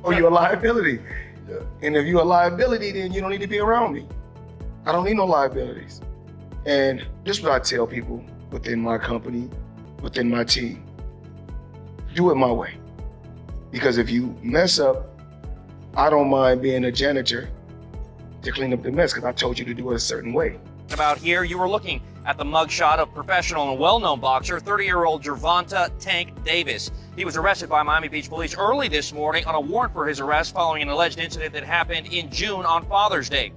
Oh, you're a liability. And if you're a liability, then you don't need to be around me. I don't need no liabilities. And this is what I tell people within my company, within my team. Do it my way. Because if you mess up, I don't mind being a janitor to clean up the mess because I told you to do it a certain way. About here, you were looking at the mugshot of professional and well-known boxer, 30-year-old Gervonta "Tank" Davis. He was arrested by Miami Beach police early this morning on a warrant for his arrest following an alleged incident that happened in June on Father's Day.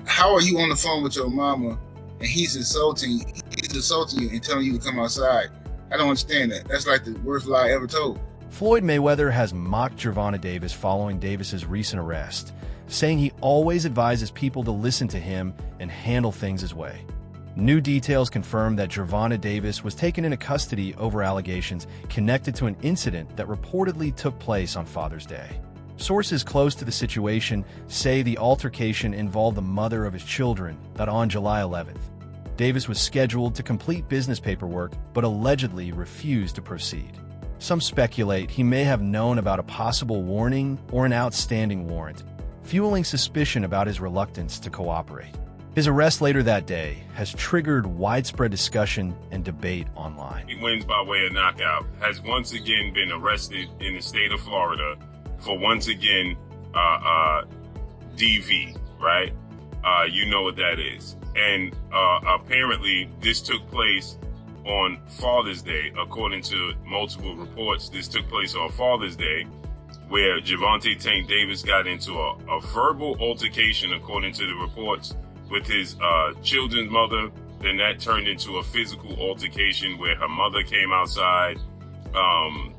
How are you on the phone with your mama and he's insulting you and telling you to come outside? I don't understand that. That's like the worst lie ever told. Floyd Mayweather has mocked Gervonta Davis following Davis's recent arrest, saying he always advises people to listen to him and handle things his way. New details confirm that Gervonta Davis was taken into custody over allegations connected to an incident that reportedly took place on Father's Day. Sources close to the situation say the altercation involved the mother of his children, that on July 11th, Davis was scheduled to complete business paperwork but allegedly refused to proceed. Some speculate he may have known about a possible warning or an outstanding warrant, fueling suspicion about his reluctance to cooperate. His arrest later that day has triggered widespread discussion and debate online. He wins by way of knockout, has once again been arrested in the state of Florida for once again DV, right? You know what that is. And apparently this took place on Father's Day. According to multiple reports, this took place on Father's Day, where Gervonta "Tank" Davis got into a verbal altercation, according to the reports, with his children's mother. Then that turned into a physical altercation where her mother came outside, and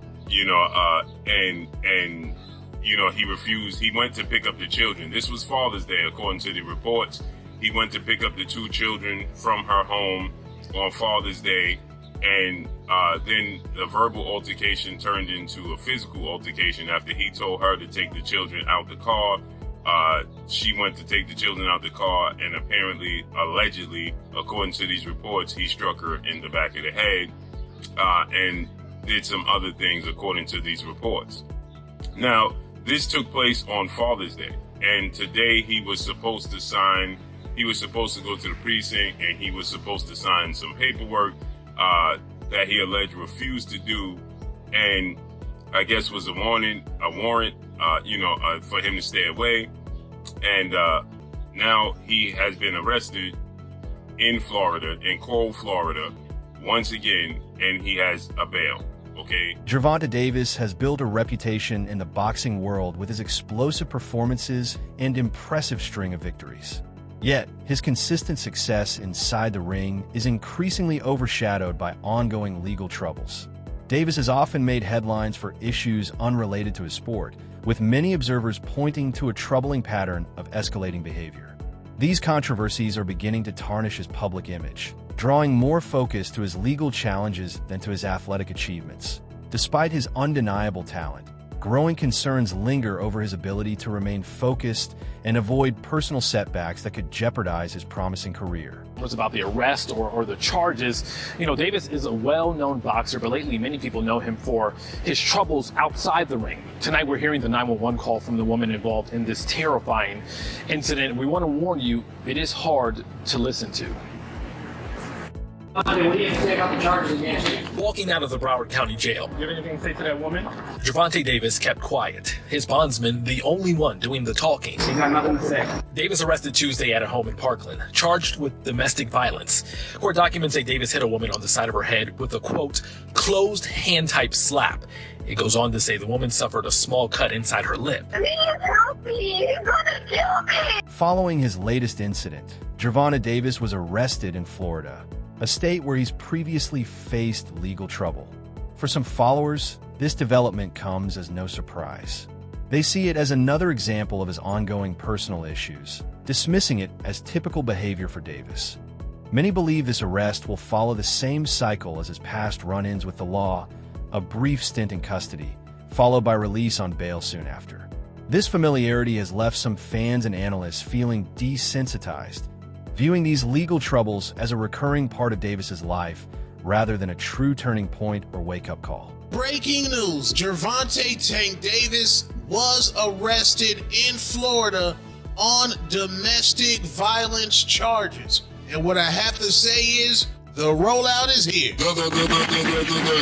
he refused. He went to pick up the children. This was Father's Day, according to the reports. He went to pick up the two children from her home on Father's Day, and then the verbal altercation turned into a physical altercation after he told her to take the children out the car. She went to take the children out the car, and apparently, allegedly, according to these reports, he struck her in the back of the head and did some other things, according to these reports. Now, this took place on Father's Day, and today he was supposed to go to the precinct, and he was supposed to sign some paperwork that he alleged refused to do, and I guess was a warrant, for him to stay away. And now he has been arrested in Florida, in cold Florida, once again, and he has a bail. Okay. Gervonta Davis has built a reputation in the boxing world with his explosive performances and impressive string of victories. Yet, his consistent success inside the ring is increasingly overshadowed by ongoing legal troubles. Davis has often made headlines for issues unrelated to his sport, with many observers pointing to a troubling pattern of escalating behavior. These controversies are beginning to tarnish his public image, drawing more focus to his legal challenges than to his athletic achievements. Despite his undeniable talent, growing concerns linger over his ability to remain focused and avoid personal setbacks that could jeopardize his promising career. Was about the arrest or the charges. Davis is a well-known boxer, but lately many people know him for his troubles outside the ring. Tonight we're hearing the 911 call from the woman involved in this terrifying incident. We want to warn you, it is hard to listen to. What do you say about the charges against you? Walking out of the Broward County Jail, You have anything to say to that woman? Gervonta Davis kept quiet, his bondsman the only one doing the talking. He's got nothing to say. Davis arrested Tuesday at a home in Parkland, charged with domestic violence. Court documents say Davis hit a woman on the side of her head with a, quote, closed hand-type slap. It goes on to say the woman suffered a small cut inside her lip. Please help me, you're gonna kill me. Following his latest incident, Gervonta Davis was arrested in Florida, a state where he's previously faced legal trouble. For some followers, this development comes as no surprise. They see it as another example of his ongoing personal issues, dismissing it as typical behavior for Davis. Many believe this arrest will follow the same cycle as his past run-ins with the law, a brief stint in custody, followed by release on bail soon after. This familiarity has left some fans and analysts feeling desensitized, viewing these legal troubles as a recurring part of Davis's life rather than a true turning point or wake-up call. Breaking news, Gervonta "Tank" Davis was arrested in Florida on domestic violence charges. And what I have to say is, the rollout is here. The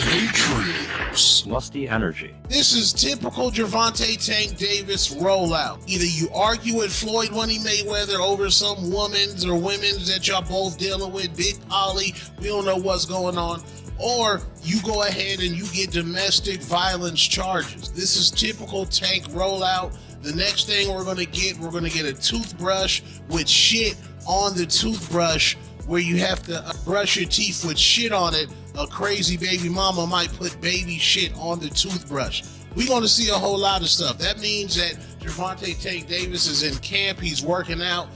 hatred. Lusty energy. This is typical Gervonta Tank Davis rollout. Either you argue with Floyd Mayweather over some women's or women's that y'all both dealing with, Big Polly, we don't know what's going on, or you go ahead and you get domestic violence charges. This is typical Tank rollout. The next thing we're gonna get a toothbrush with shit on the toothbrush, where you have to brush your teeth with shit on it. A crazy baby mama might put baby shit on the toothbrush. We're going to see a whole lot of stuff. That means that Gervonta Tank Davis is in camp. He's working out.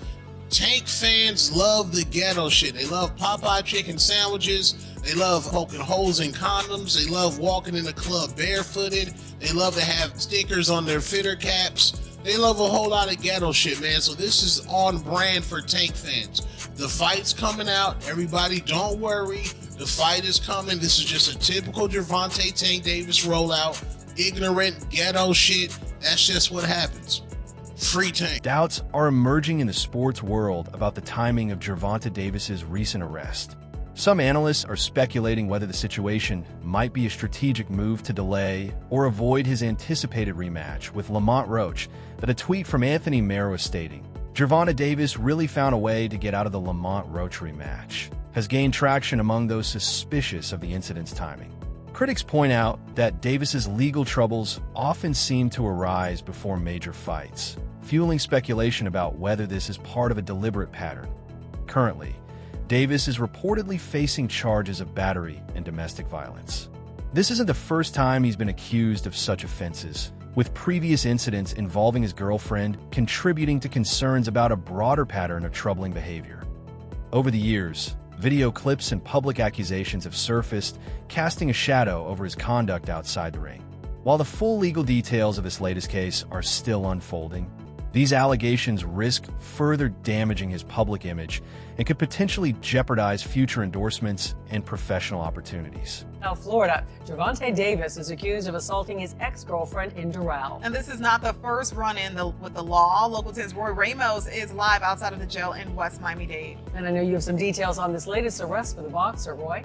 Tank fans love the ghetto shit. They love Popeye chicken sandwiches. They love poking holes in condoms. They love walking in the club barefooted. They love to have stickers on their fitter caps. They love a whole lot of ghetto shit, man. So this is on brand for Tank fans. The fight's coming out. Everybody, don't worry. The fight is coming. This is just a typical Gervonta Tank Davis rollout. Ignorant ghetto shit. That's just what happens. Free Tank. Doubts are emerging in the sports world about the timing of Gervonta Davis's recent arrest. Some analysts are speculating whether the situation might be a strategic move to delay or avoid his anticipated rematch with Lamont Roach, that a tweet from Anthony Mayer was stating, "Gervonta Davis really found a way to get out of the Lamont Roach rematch," has gained traction among those suspicious of the incident's timing. Critics point out that Davis's legal troubles often seem to arise before major fights, fueling speculation about whether this is part of a deliberate pattern. Currently, Davis is reportedly facing charges of battery and domestic violence. This isn't the first time he's been accused of such offenses, with previous incidents involving his girlfriend contributing to concerns about a broader pattern of troubling behavior. Over the years, video clips and public accusations have surfaced, casting a shadow over his conduct outside the ring. While the full legal details of this latest case are still unfolding, these allegations risk further damaging his public image and could potentially jeopardize future endorsements and professional opportunities. Now, Florida, Gervonta Davis is accused of assaulting his ex-girlfriend in Doral. And this is not the first run-in with the law. Local 10's Roy Ramos is live outside of the jail in West Miami-Dade. And I know you have some details on this latest arrest for the boxer, Roy.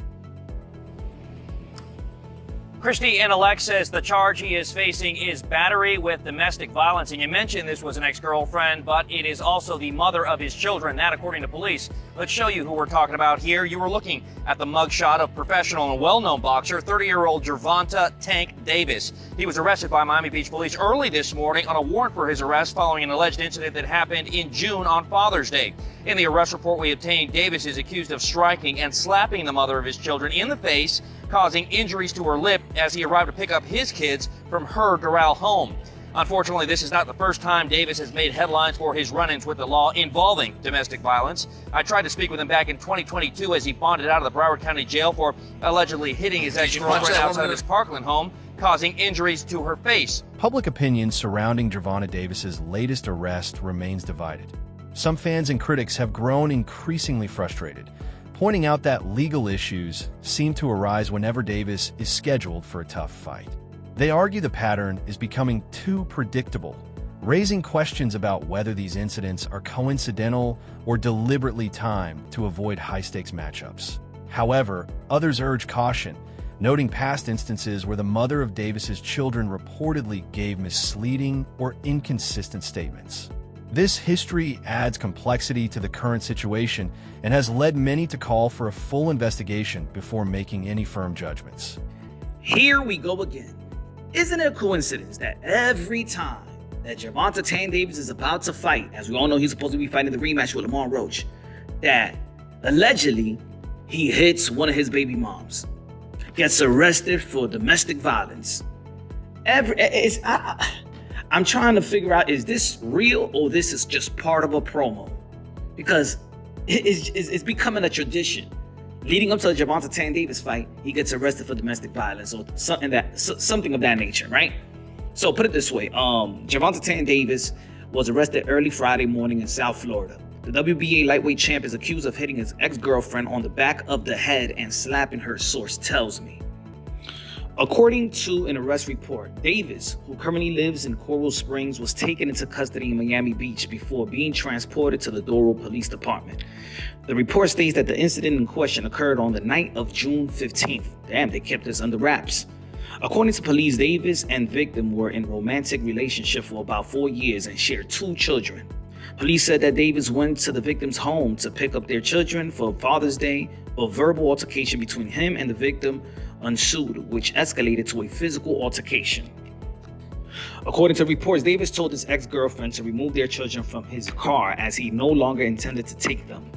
Christy and Alex says the charge he is facing is battery with domestic violence. And you mentioned this was an ex-girlfriend, but it is also the mother of his children. That, according to police. Let's show you who we're talking about here. You were looking at the mugshot of professional and well-known boxer, 30-year-old Gervonta Tank Davis. He was arrested by Miami Beach police early this morning on a warrant for his arrest following an alleged incident that happened in June on Father's Day. In the arrest report we obtained, Davis is accused of striking and slapping the mother of his children in the face, causing injuries to her lip as he arrived to pick up his kids from her Doral home. Unfortunately, this is not the first time Davis has made headlines for his run-ins with the law involving domestic violence. I tried to speak with him back in 2022 as he bonded out of the Broward County Jail for allegedly hitting his ex-girlfriend outside of his Parkland home, causing injuries to her face. Public opinion surrounding Gervonta Davis's latest arrest remains divided. Some fans and critics have grown increasingly frustrated, pointing out that legal issues seem to arise whenever Davis is scheduled for a tough fight. They argue the pattern is becoming too predictable, raising questions about whether these incidents are coincidental or deliberately timed to avoid high-stakes matchups. However, others urge caution, noting past instances where the mother of Davis's children reportedly gave misleading or inconsistent statements. This history adds complexity to the current situation and has led many to call for a full investigation before making any firm judgments. Here we go again. Isn't it a coincidence that every time that Gervonta Tank Davis is about to fight, as we all know he's supposed to be fighting the rematch with Lamont Roach, that allegedly he hits one of his baby moms, gets arrested for domestic violence? I'm trying to figure out, is this real or this is just part of a promo? Because it's becoming a tradition. Leading up to the Gervonta Tank Davis fight, he gets arrested for domestic violence or something of that nature, right? So put it this way, Gervonta Tank Davis was arrested early Friday morning in South Florida. The WBA lightweight champ is accused of hitting his ex-girlfriend on the back of the head and slapping her, source tells me. According to an arrest report, Davis, who currently lives in Coral Springs, was taken into custody in Miami Beach before being transported to the Doral Police Department. The report states that the incident in question occurred on the night of June 15th. Damn, they kept this under wraps. According to police, Davis and victim were in a romantic relationship for about 4 years and shared 2 children. Police said that Davis went to the victim's home to pick up their children for Father's Day, but verbal altercation between him and the victim ensued, which escalated to a physical altercation. According to reports, Davis told his ex-girlfriend to remove their children from his car as he no longer intended to take them.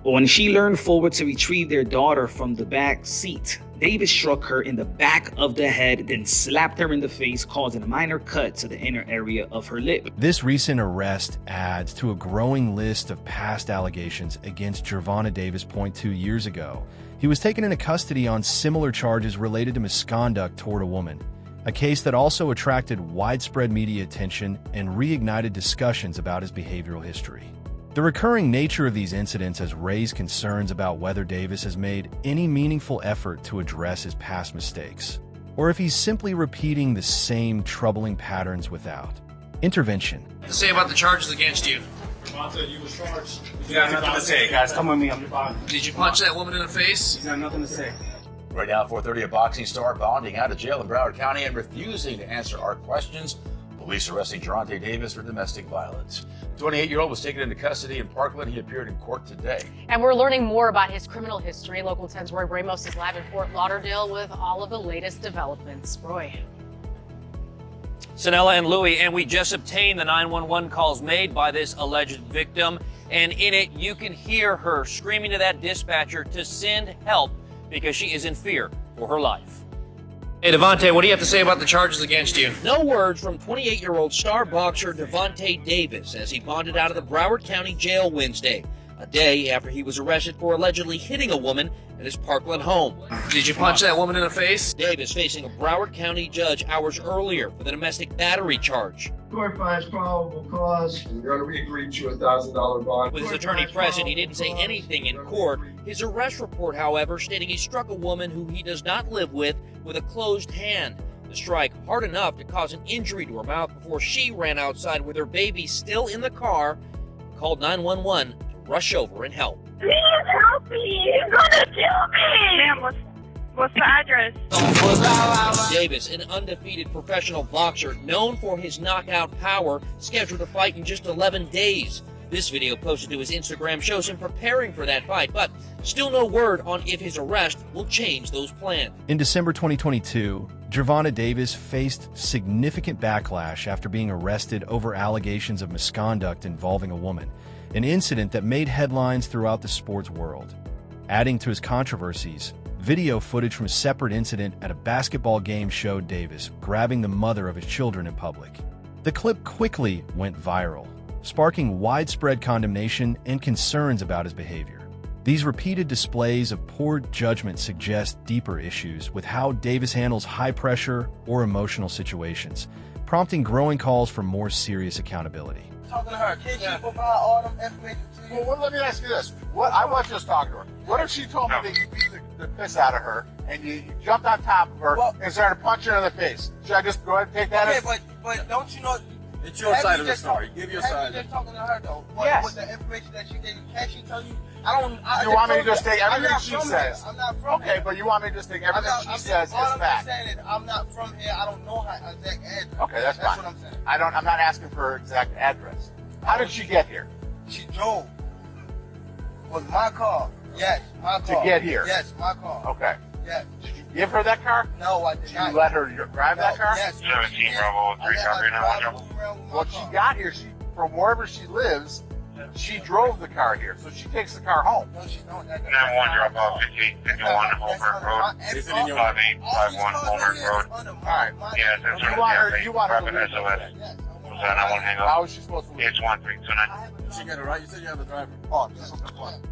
But when she leaned forward to retrieve their daughter from the back seat, Davis struck her in the back of the head, then slapped her in the face, causing a minor cut to the inner area of her lip. This recent arrest adds to a growing list of past allegations against Gervonta Davis. 2 years ago, he was taken into custody on similar charges related to misconduct toward a woman, a case that also attracted widespread media attention and reignited discussions about his behavioral history. The recurring nature of these incidents has raised concerns about whether Davis has made any meaningful effort to address his past mistakes, or if he's simply repeating the same troubling patterns without intervention. To say about the charges against you. Gervonta, you was charged. You got nothing to say, guys. Come with me. I'm your body. Did you punch that woman in the face? You got nothing to say. Right now, 4:30, a boxing star bonding out of jail in Broward County and refusing to answer our questions. Police arresting Gervonta Davis for domestic violence. The 28-year-old was taken into custody in Parkland. He appeared in court today. And we're learning more about his criminal history. Local 10's Roy Ramos is live in Fort Lauderdale with all of the latest developments. Roy. Sanella and Louie, and we just obtained the 911 calls made by this alleged victim. And in it, you can hear her screaming to that dispatcher to send help because she is in fear for her life. Hey, Devontae, what do you have to say about the charges against you? No words from 28-year-old star boxer Gervonta Davis as he bonded out of the Broward County Jail Wednesday, a day after he was arrested for allegedly hitting a woman at his Parkland home. Did you punch that woman in the face? Davis facing a Broward County judge hours earlier for the domestic battery charge. Court finds probable cause. We agreed to a $1,000 bond. With his attorney present, he didn't say anything in court. His arrest report, however, stating he struck a woman who he does not live with a closed hand. The strike hard enough to cause an injury to her mouth before she ran outside with her baby still in the car and called 911 to rush over and help. Please help me. You're gonna kill me. Ma'am, what's the address? Davis, an undefeated professional boxer known for his knockout power, scheduled to fight in just 11 days. This video posted to his Instagram shows him preparing for that fight, but still no word on if his arrest will change those plans. In December 2022, Gervonta Davis faced significant backlash after being arrested over allegations of misconduct involving a woman, an incident that made headlines throughout the sports world. Adding to his controversies, video footage from a separate incident at a basketball game showed Davis grabbing the mother of his children in public. The clip quickly went viral, sparking widespread condemnation and concerns about his behavior. These repeated displays of poor judgment suggest deeper issues with how Davis handles high-pressure or emotional situations, prompting growing calls for more serious accountability. Talking to her, can she provide all them information to you? Well, let me ask you this. I was just talking to her. What if she told me that you beat the piss out of her and you jumped on top of her and started punching her in the face? Should I just go ahead and take that as... but don't you know... It's your side of the story. Give your side. Just talking to her though. Yes. With the information that she gave, can she tell you? You want me to just take everything she says? I'm not from here. Okay, but you want me to just take everything she says as fact. fact? I'm saying is I'm not from here. I don't know her exact address. Okay, that's fine. What I'm saying. I'm not asking for her exact address. How did she get here? She drove. With my car. Yes, my car. To get here? Yes, my car. Okay. Yes. Did you give her that car? No, I did not. Did you let her drive that car? Yes. 17 Bravo 3 copy now. Well, she got here. From wherever she lives, she drove the car here, so she takes the car home. No, she don't. 9-1 drop off 51 Homer Road. Is it in your 5851 Homer Road? All right. Yes, that's You want her to leave. SOS. Was that not one hang up? How is she supposed to leave? It's 1329. She got it right. You said you have the driver. Oh,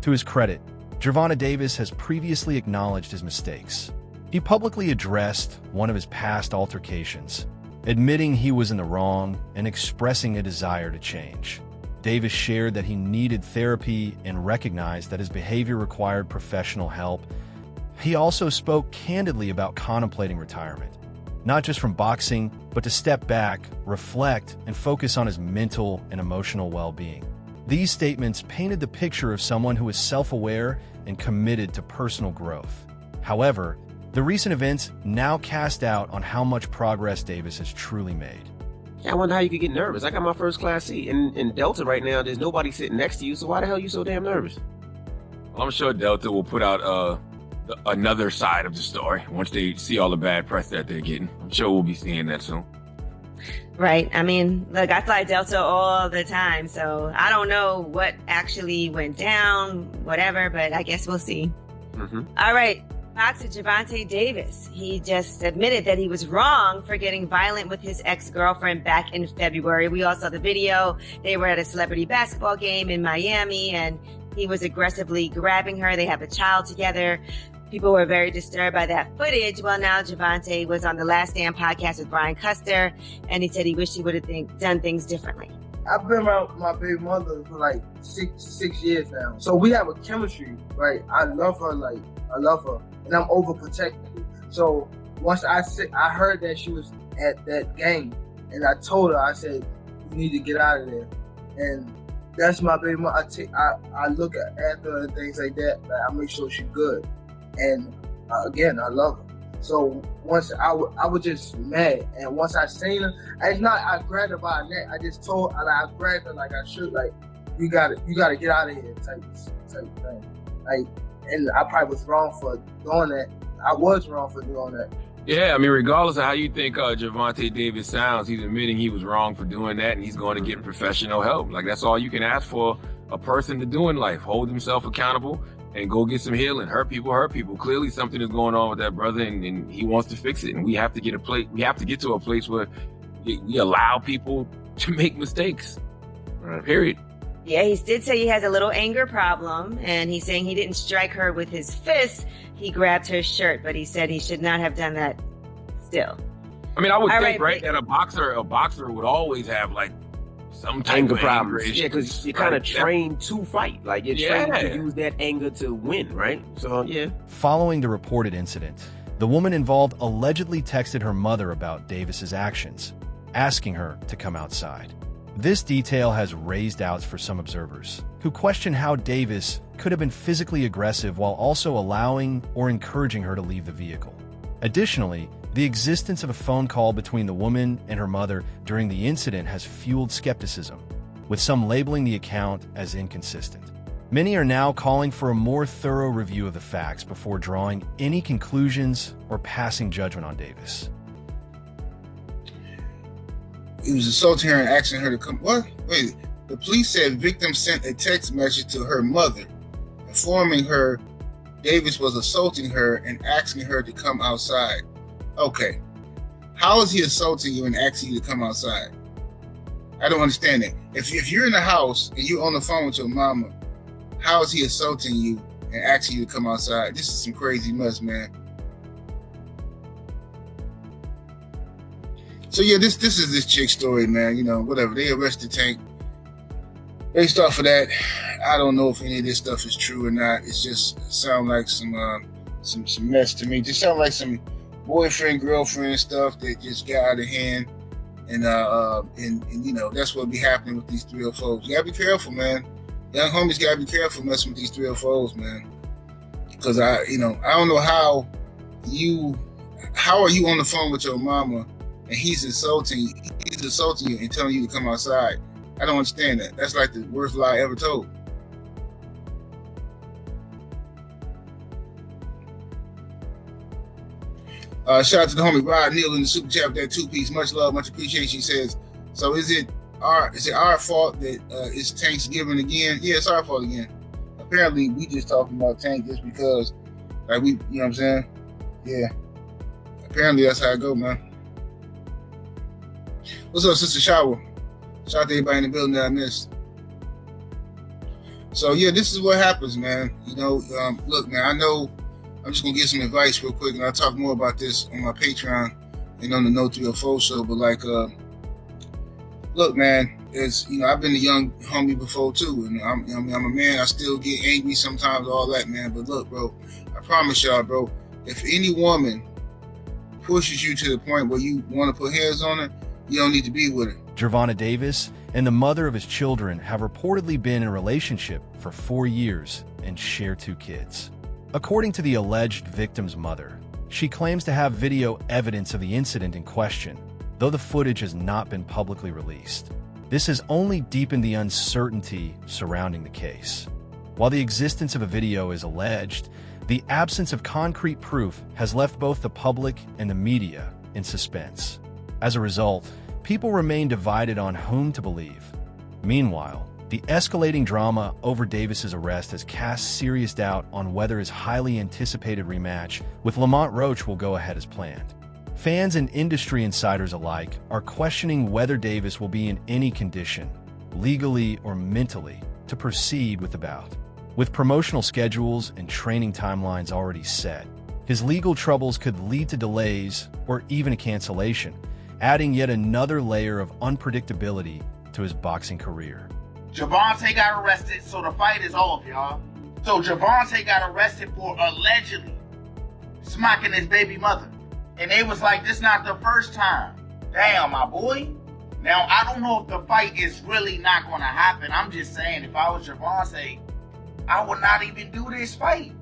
To his credit, Gervonta Davis has previously acknowledged his mistakes. He publicly addressed one of his past altercations, admitting he was in the wrong and expressing a desire to change. Davis shared that he needed therapy and recognized that his behavior required professional help. He also spoke candidly about contemplating retirement, not just from boxing, but to step back, reflect, and focus on his mental and emotional well-being. These statements painted the picture of someone who is self-aware and committed to personal growth. However, the recent events now cast doubt on how much progress Davis has truly made. I wonder how you could get nervous. I got my first class seat in Delta right now. There's nobody sitting next to you, so why the hell are you so damn nervous? Well, I'm sure Delta will put out another side of the story once they see all the bad press that they're getting. I'm sure we'll be seeing that soon. Right. I mean, look, I fly Delta all the time, so I don't know what actually went down, whatever, but I guess we'll see. All right. Boxer Gervonta Davis. He just admitted that he was wrong for getting violent with his ex-girlfriend back in February. We all saw the video. They were at a celebrity basketball game in Miami, and he was aggressively grabbing her. They have a child together. People were very disturbed by that footage. Well, now Gervonta was on the Last Stand podcast with Brian Custer, and he said he wished he would have done things differently. I've been around my baby mother for like six years now. So we have a chemistry, right? I love her, and I'm overprotective. So once I heard that she was at that game, and I told her, I said, you need to get out of there. And that's my baby mother. I look after her and things like that, but I make sure she's good. And again, I love her. So once I was just mad, and once I seen her, I grabbed her by her neck. I just told, I grabbed her like I should, like you gotta get out of here, type thing. Like, and I probably was wrong for doing that. I was wrong for doing that. Yeah, I mean, regardless of how you think Gervonta Davis sounds, he's admitting he was wrong for doing that, and he's going to get professional help. Like, that's all you can ask for a person to do in life: hold himself accountable and go get some healing. Hurt people. Clearly something is going on with that brother, and he wants to fix it. And we have to get to a place where we allow people to make mistakes. Period. Yeah, he did say he has a little anger problem, and he's saying he didn't strike her with his fist. He grabbed her shirt, but he said he should not have done that still. I mean, I would think, right, that a boxer would always have like some type Anger of problems. anger Yeah, because you're kind of trained to fight. Like, you're trained to use that anger to win, right? So, yeah. Following the reported incident, the woman involved allegedly texted her mother about Davis's actions, asking her to come outside. This detail has raised doubts for some observers, who question how Davis could have been physically aggressive while also allowing or encouraging her to leave the vehicle. Additionally, the existence of a phone call between the woman and her mother during the incident has fueled skepticism, with some labeling the account as inconsistent. Many are now calling for a more thorough review of the facts before drawing any conclusions or passing judgment on Davis. He was assaulting her and asking her to come. What? Wait. The police said victim sent a text message to her mother, informing her Davis was assaulting her and asking her to come outside. Okay. How is he assaulting you and asking you to come outside? I don't understand that. If you're in the house and you're on the phone with your mama, how is he assaulting you and asking you to come outside? This is some crazy mess, man. So yeah, this is this chick's story, man. You know, whatever. They arrested Tank. Based off of that, I don't know if any of this stuff is true or not. It just sounds like some mess to me. Just sounds like some boyfriend girlfriend stuff that just got out of hand, and you know, that's what be happening with these 304s. You gotta be careful, man. Young homies gotta be careful messing with these 304s, man. Because I don't know how are you on the phone with your mama and he's insulting you and telling you to come outside. I don't understand that. That's like the worst lie ever told. Shout out to the homie Rod Neal in the super chat with that 2-piece. Much love, much appreciation. He says, so is it our fault that it's Tank's giving again? Yeah, it's our fault again. Apparently, we just talking about Tank just because, like, you know what I'm saying? Yeah. Apparently, that's how it go, man. What's up, Sister Shower? Shout out to everybody in the building that I missed. So, yeah, this is what happens, man. You know, look, man, I know I'm just going to give some advice real quick, and I'll talk more about this on my Patreon and on the No 304 show. But, like, look, man, I've been a young homie before, too. And I'm a man. I still get angry sometimes, all that, man. But, look, bro, I promise y'all, bro, if any woman pushes you to the point where you want to put hands on her, you don't need to be with her. Gervonta Davis and the mother of his children have reportedly been in a relationship for 4 years and share 2 kids. According to the alleged victim's mother, she claims to have video evidence of the incident in question, though the footage has not been publicly released. This has only deepened the uncertainty surrounding the case. While the existence of a video is alleged, the absence of concrete proof has left both the public and the media in suspense. As a result, people remain divided on whom to believe. Meanwhile, the escalating drama over Davis's arrest has cast serious doubt on whether his highly anticipated rematch with Lamont Roach will go ahead as planned. Fans and industry insiders alike are questioning whether Davis will be in any condition, legally or mentally, to proceed with the bout. With promotional schedules and training timelines already set, his legal troubles could lead to delays or even a cancellation, adding yet another layer of unpredictability to his boxing career. Gervonta got arrested, so the fight is off, y'all. So Gervonta got arrested for allegedly smacking his baby mother. And they was like, this not the first time. Damn, my boy. Now, I don't know if the fight is really not going to happen. I'm just saying, if I was Gervonta, I would not even do this fight.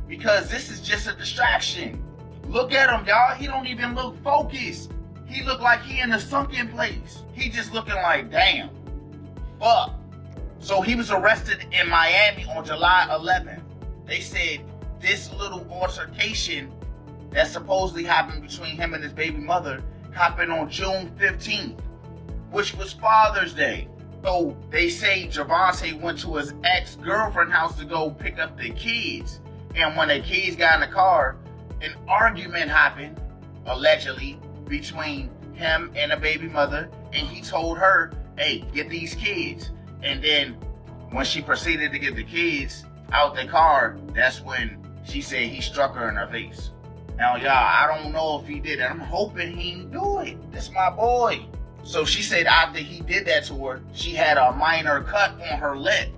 Because this is just a distraction. Look at him, y'all. He don't even look focused. He look like he in a sunken place. He just looking like, damn, fuck. So he was arrested in Miami on July 11th. They said this little altercation that supposedly happened between him and his baby mother happened on June 15th, which was Father's Day. So they say Gervonta went to his ex-girlfriend's house to go pick up the kids. And when the kids got in the car, an argument happened, allegedly, between him and the baby mother. And he told her, hey, get these kids. And then when she proceeded to get the kids out the car, that's when she said he struck her in her face. Now, y'all, I don't know if he did it. I'm hoping he didn't do it. That's my boy. So she said after he did that to her, she had a minor cut on her lip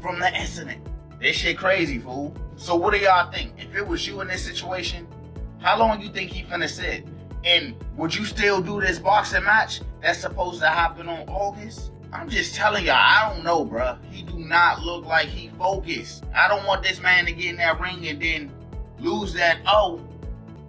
from the incident. This shit crazy, fool. So what do y'all think? If it was you in this situation, how long you think he finna sit? And would you still do this boxing match that's supposed to happen on August? I'm just telling y'all, I don't know, bruh. He do not look like he focused. I don't want this man to get in that ring and then lose that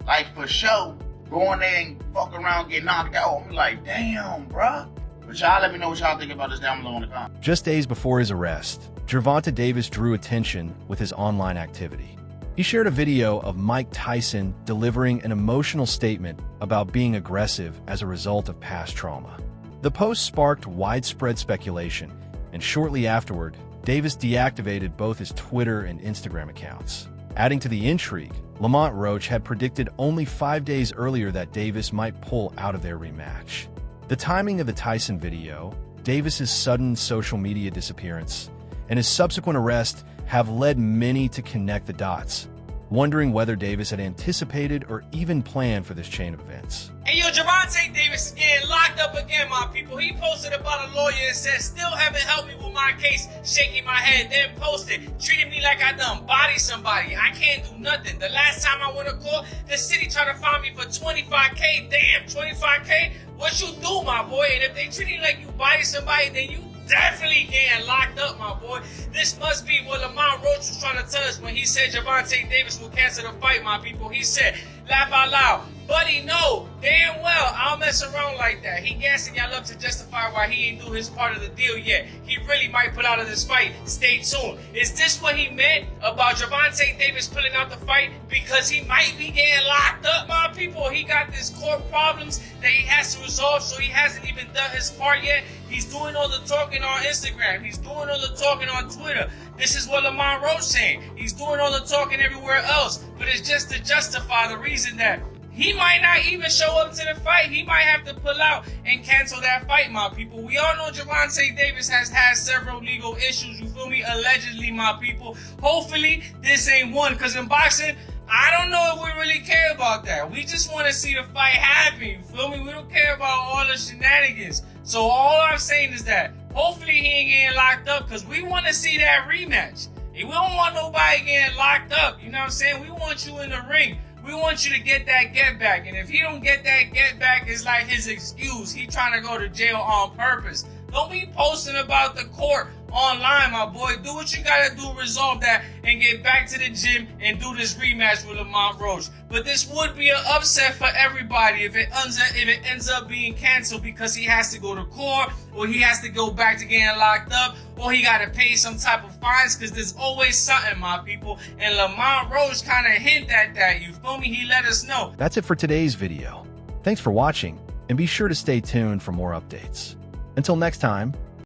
like for show, go in there and fuck around, get knocked out. I'm like, damn, bruh. But y'all let me know what y'all think about this down below in the comments. Just days before his arrest, Gervonta Davis drew attention with his online activity. He shared a video of Mike Tyson delivering an emotional statement about being aggressive as a result of past trauma. The post sparked widespread speculation, and shortly afterward, Davis deactivated both his Twitter and Instagram accounts. Adding to the intrigue, Lamont Roach had predicted only 5 days earlier that Davis might pull out of their rematch. The timing of the Tyson video, Davis's sudden social media disappearance, and his subsequent arrest have led many to connect the dots, wondering whether Davis had anticipated or even planned for this chain of events. Hey, yo, Gervonta Davis is getting locked up again, my people. He posted about a lawyer and said, still haven't helped me with my case, shaking my head, then posted, treated me like I done bodied somebody. I can't do nothing. The last time I went to court, the city tried to find me for $25K. Damn, $25K? What you do, my boy? And if they treat you like you bodied somebody, then you definitely getting locked up, my boy. This must be what Lamont Roach was trying to tell us when he said Gervonta Davis will cancel the fight, my people. He said, laugh out loud. Buddy, no, damn well, I don't mess around like that. He gassing y'all up to justify why he ain't do his part of the deal yet. He really might pull out of this fight. Stay tuned. Is this what he meant about Gervonta Davis pulling out the fight? Because he might be getting locked up, my people. He got this court problems that he has to resolve, so he hasn't even done his part yet. He's doing all the talking on Instagram. He's doing all the talking on Twitter. This is what Lamont Roach saying. He's doing all the talking everywhere else, but it's just to justify the reason that he might not even show up to the fight. He might have to pull out and cancel that fight, my people. We all know Gervonta Davis has had several legal issues, you feel me? Allegedly, my people. Hopefully, this ain't one, because in boxing, I don't know if we really care about that. We just want to see the fight happen, you feel me? We don't care about all the shenanigans. So all I'm saying is that hopefully he ain't getting locked up, because we want to see that rematch. We don't want nobody getting locked up. You know what I'm saying? We want you in the ring. We want you to get that get back. And if he don't get that get back, it's like his excuse. He trying to go to jail on purpose. Don't be posting about the court online, my boy. Do what you gotta do, resolve that, and get back to the gym and do this rematch with Lamont Roach. But this would be an upset for everybody if it ends up being canceled because he has to go to court, or he has to go back to getting locked up, or he gotta pay some type of fines, because there's always something, my people. And Lamont Roach kind of hint at that. You feel me? He let us know. That's it for today's video. Thanks for watching, and be sure to stay tuned for more updates. Until next time,